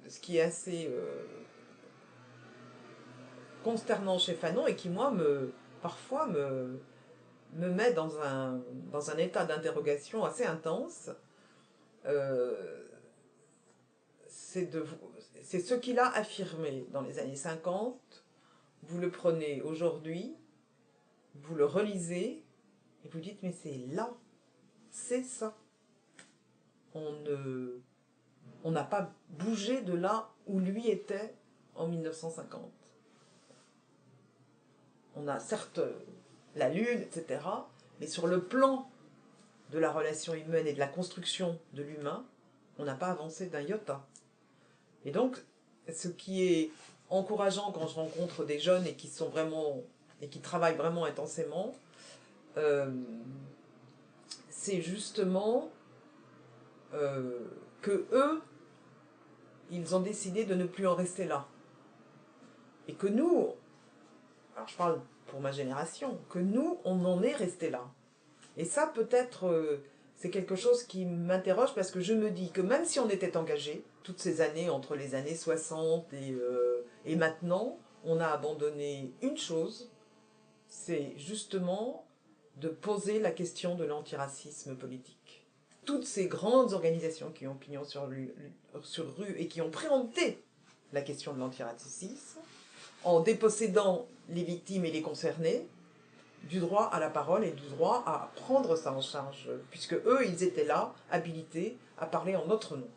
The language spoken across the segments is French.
ce qui est assez consternant chez Fanon et qui, moi, parfois me met dans un état d'interrogation assez intense, c'est ce qu'il a affirmé dans les années 50. Vous le prenez aujourd'hui, vous le relisez, et vous dites, mais c'est là, c'est ça. On n'a pas bougé de là où lui était en 1950. On a certes la Lune, etc., mais sur le plan de la relation humaine et de la construction de l'humain, on n'a pas avancé d'un iota. Et donc, ce qui est encourageant quand je rencontre des jeunes et qui travaillent vraiment intensément, c'est justement que eux, ils ont décidé de ne plus en rester là. Et que nous, alors je parle pour ma génération, que nous, on en est resté là. Et ça, peut-être, c'est quelque chose qui m'interroge parce que je me dis que même si on était engagé, toutes ces années, entre les années 60 et maintenant, on a abandonné une chose, c'est justement de poser la question de l'antiracisme politique. Toutes ces grandes organisations qui ont pignon sur rue et qui ont préempté la question de l'antiracisme, en dépossédant les victimes et les concernés du droit à la parole et du droit à prendre ça en charge, puisque eux, ils étaient là, habilités à parler en notre nom.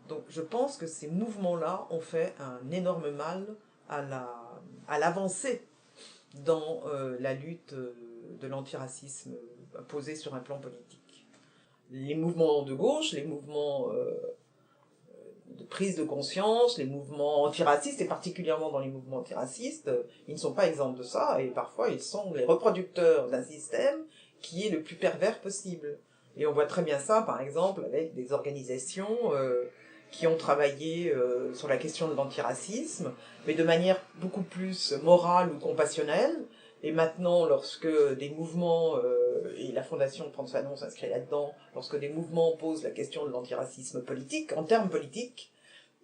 Donc je pense que ces mouvements-là ont fait un énorme mal à l'avancée dans la lutte de l'antiracisme posée sur un plan politique. Les mouvements de gauche, les mouvements de prise de conscience, les mouvements antiracistes, et particulièrement dans les mouvements antiracistes, ils ne sont pas exempts de ça, et parfois ils sont les reproducteurs d'un système qui est le plus pervers possible. Et on voit très bien ça, par exemple, avec des organisations qui ont travaillé sur la question de l'antiracisme, mais de manière beaucoup plus morale ou compassionnelle. Et maintenant, lorsque des mouvements, et la Fondation François Fanon s'inscrit là-dedans, lorsque des mouvements posent la question de l'antiracisme politique, en termes politiques,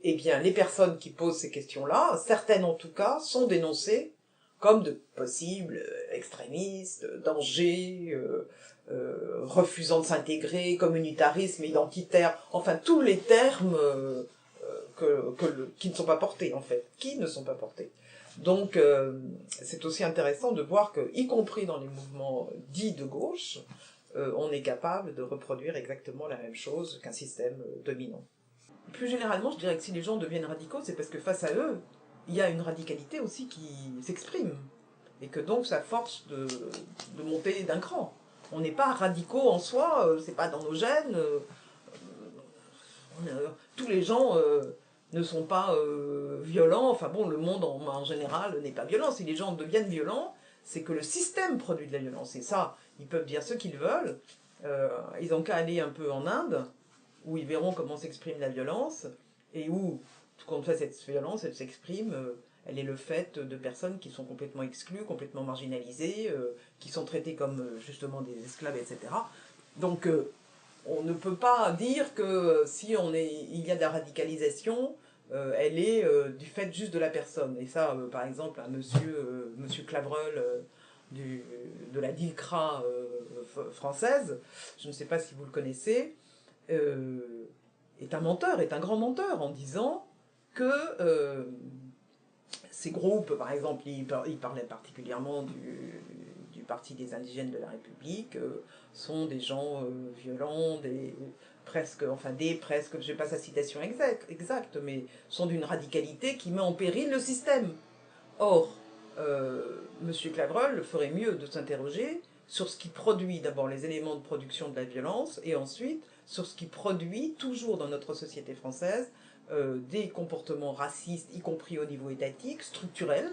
eh bien, les personnes qui posent ces questions-là, certaines en tout cas, sont dénoncées comme de possibles extrémistes, dangers, refusant de s'intégrer, communautarisme, identitaire, enfin tous les termes qui ne sont pas portés, en fait, qui ne sont pas portés. Donc, c'est aussi intéressant de voir que, y compris dans les mouvements dits de gauche, on est capable de reproduire exactement la même chose qu'un système dominant. Plus généralement, je dirais que si les gens deviennent radicaux, c'est parce que face à eux, il y a une radicalité aussi qui s'exprime. Et que donc, ça force de monter d'un cran. On n'est pas radicaux en soi, c'est pas dans nos gènes. Tous les gens ne sont pas violents. Enfin bon, le monde en général n'est pas violent. Si les gens deviennent violents, c'est que le système produit de la violence. Et ça, ils peuvent dire ce qu'ils veulent. Ils n'ont qu'à aller un peu en Inde, où ils verront comment s'exprime la violence, et où, quand cette violence, elle s'exprime, elle est le fait de personnes qui sont complètement exclues, complètement marginalisées, qui sont traitées comme justement des esclaves, etc. Donc, on ne peut pas dire que si il y a de la radicalisation, elle est du fait juste de la personne. Et ça, par exemple, un monsieur Clavreul de la DILCRA française, je ne sais pas si vous le connaissez, est un menteur, est un grand menteur en disant que ces groupes, par exemple, il parlait particulièrement du Parti des indigènes de la République, sont des gens violents, presque, je n'ai pas sa citation exacte, mais sont d'une radicalité qui met en péril le système. Or, M. Clavreul ferait mieux de s'interroger sur ce qui produit d'abord les éléments de production de la violence, et ensuite sur ce qui produit, toujours dans notre société française, des comportements racistes, y compris au niveau étatique, structurels,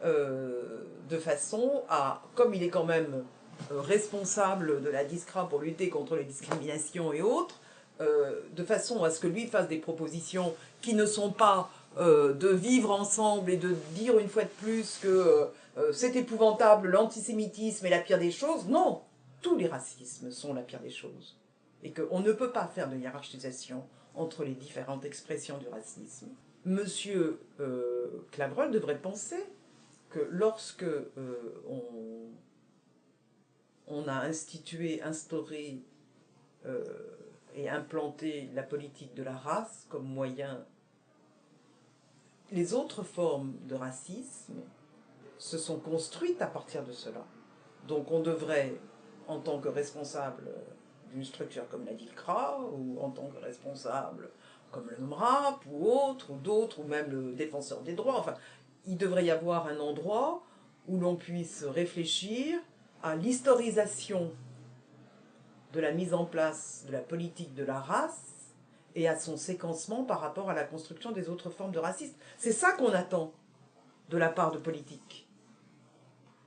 de façon à, comme il est quand même responsable de la DISCRA pour lutter contre les discriminations et autres, de façon à ce que lui fasse des propositions qui ne sont pas de vivre ensemble et de dire une fois de plus que c'est épouvantable, l'antisémitisme est la pire des choses. Non, tous les racismes sont la pire des choses. Et qu'on ne peut pas faire de hiérarchisation entre les différentes expressions du racisme. Monsieur Claverol devrait penser que lorsque on a instauré et implanté la politique de la race comme moyen, les autres formes de racisme se sont construites à partir de cela. Donc on devrait, en tant que responsable d'une structure comme la DILCRA, ou en tant que responsable comme le MRAP, ou autre, ou d'autres, ou même le défenseur des droits, enfin, il devrait y avoir un endroit où l'on puisse réfléchir à l'historisation de la mise en place de la politique de la race et à son séquencement par rapport à la construction des autres formes de racisme. C'est ça qu'on attend de la part de politique.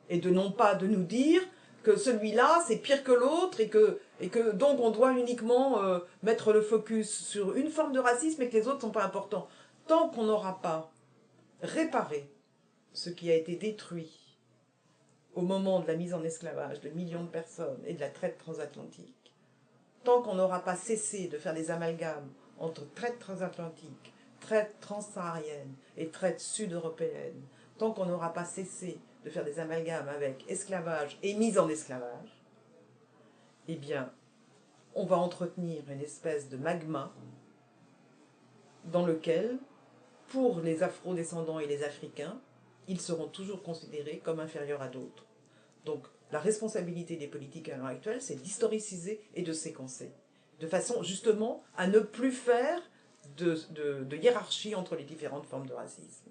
Et de non pas de nous dire que celui-là c'est pire que l'autre et que donc on doit uniquement mettre le focus sur une forme de racisme et que les autres ne sont pas importants. Tant qu'on n'aura pas réparé ce qui a été détruit au moment de la mise en esclavage de millions de personnes et de la traite transatlantique, tant qu'on n'aura pas cessé de faire des amalgames entre traite transatlantique, traite transsaharienne et traite sud-européenne, tant qu'on n'aura pas cessé de faire des amalgames avec esclavage et mise en esclavage, eh bien, on va entretenir une espèce de magma dans lequel, pour les afro-descendants et les Africains, ils seront toujours considérés comme inférieurs à d'autres. Donc, la responsabilité des politiques à l'heure actuelle, c'est d'historiciser et de séquencer, de façon justement à ne plus faire de hiérarchie entre les différentes formes de racisme.